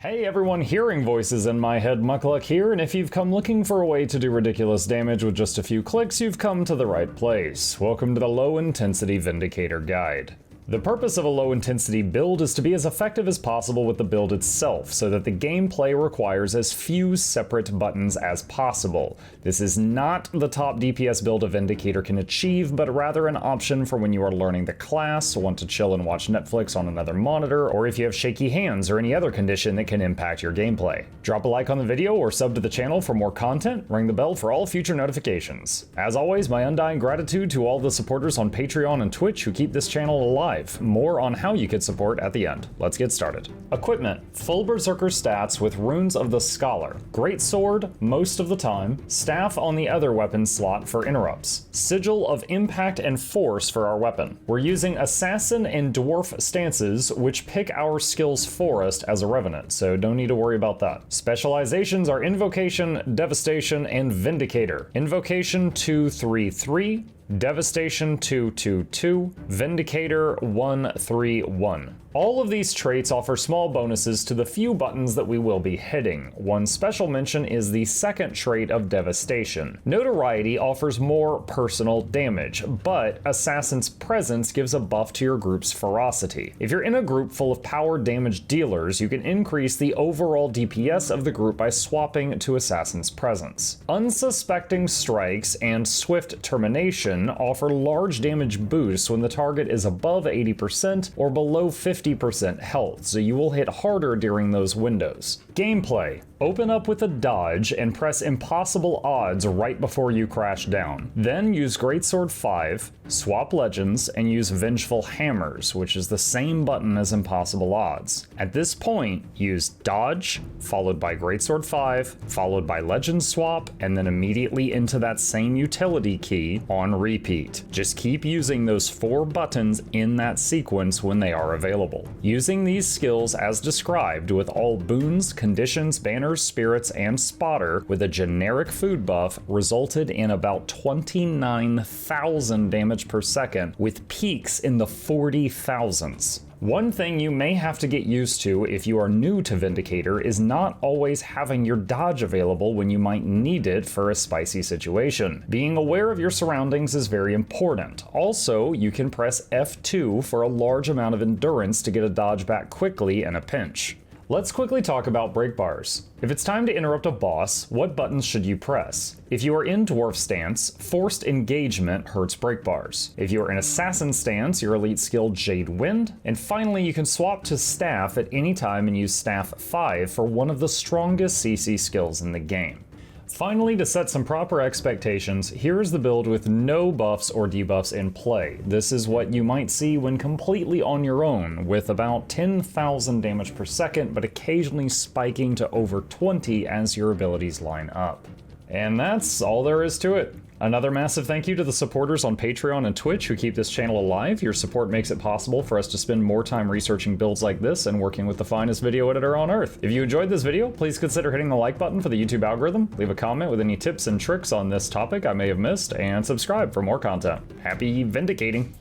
Hey everyone, hearing voices in my head, Muckluck here, and if you've come looking for a way to do ridiculous damage with just a few clicks, you've come to the right place. Welcome to the Low Intensity Vindicator Guide. The purpose of a low-intensity build is to be as effective as possible with the build itself, so that the gameplay requires as few separate buttons as possible. This is not the top DPS build a Vindicator can achieve, but rather an option for when you are learning the class, want to chill and watch Netflix on another monitor, or if you have shaky hands or any other condition that can impact your gameplay. Drop a like on the video or sub to the channel for more content, ring the bell for all future notifications. As always, my undying gratitude to all the supporters on Patreon and Twitch who keep this channel alive. More on how you could support at the end. Let's get started. Equipment. Full Berserker stats with Runes of the Scholar. Great Sword most of the time. Staff on the other weapon slot for interrupts. Sigil of Impact and Force for our weapon. We're using Assassin and Dwarf stances, which pick our skills for us as a Revenant, so don't need to worry about that. Specializations are Invocation, Devastation, and Vindicator. Invocation 233. Devastation 222, Vindicator 131. All of these traits offer small bonuses to the few buttons that we will be hitting. One special mention is the second trait of Devastation. Notoriety offers more personal damage, but Assassin's Presence gives a buff to your group's ferocity. If you're in a group full of power damage dealers, you can increase the overall DPS of the group by swapping to Assassin's Presence. Unsuspecting Strikes and Swift Termination offer large damage boosts when the target is above 80% or below 50% health, so you will hit harder during those windows. Gameplay. Open up with a dodge and press Impossible Odds right before you crash down. Then use Greatsword 5, swap Legends, and use Vengeful Hammers, which is the same button as Impossible Odds. At this point, use Dodge, followed by Greatsword 5, followed by Legend Swap, and then immediately into that same utility key on repeat. Just keep using those 4 buttons in that sequence when they are available. Using these skills as described with all boons, conditions, banners, spirits, and spotter with a generic food buff resulted in about 29,000 damage per second with peaks in the 40,000s. One thing you may have to get used to if you are new to Vindicator is not always having your dodge available when you might need it for a spicy situation. Being aware of your surroundings is very important. Also, you can press F2 for a large amount of endurance to get a dodge back quickly in a pinch. Let's quickly talk about break bars. If it's time to interrupt a boss, what buttons should you press? If you are in Dwarf stance, Forced Engagement hurts break bars. If you are in Assassin stance, your elite skill Jade Wind. And finally, you can swap to Staff at any time and use Staff 5 for one of the strongest CC skills in the game. Finally, to set some proper expectations, here is the build with no buffs or debuffs in play. This is what you might see when completely on your own, with about 10,000 damage per second, but occasionally spiking to over 20 as your abilities line up. And that's all there is to it. Another massive thank you to the supporters on Patreon and Twitch who keep this channel alive. Your support makes it possible for us to spend more time researching builds like this and working with the finest video editor on earth. If you enjoyed this video, please consider hitting the like button for the YouTube algorithm, leave a comment with any tips and tricks on this topic I may have missed, and subscribe for more content. Happy vindicating!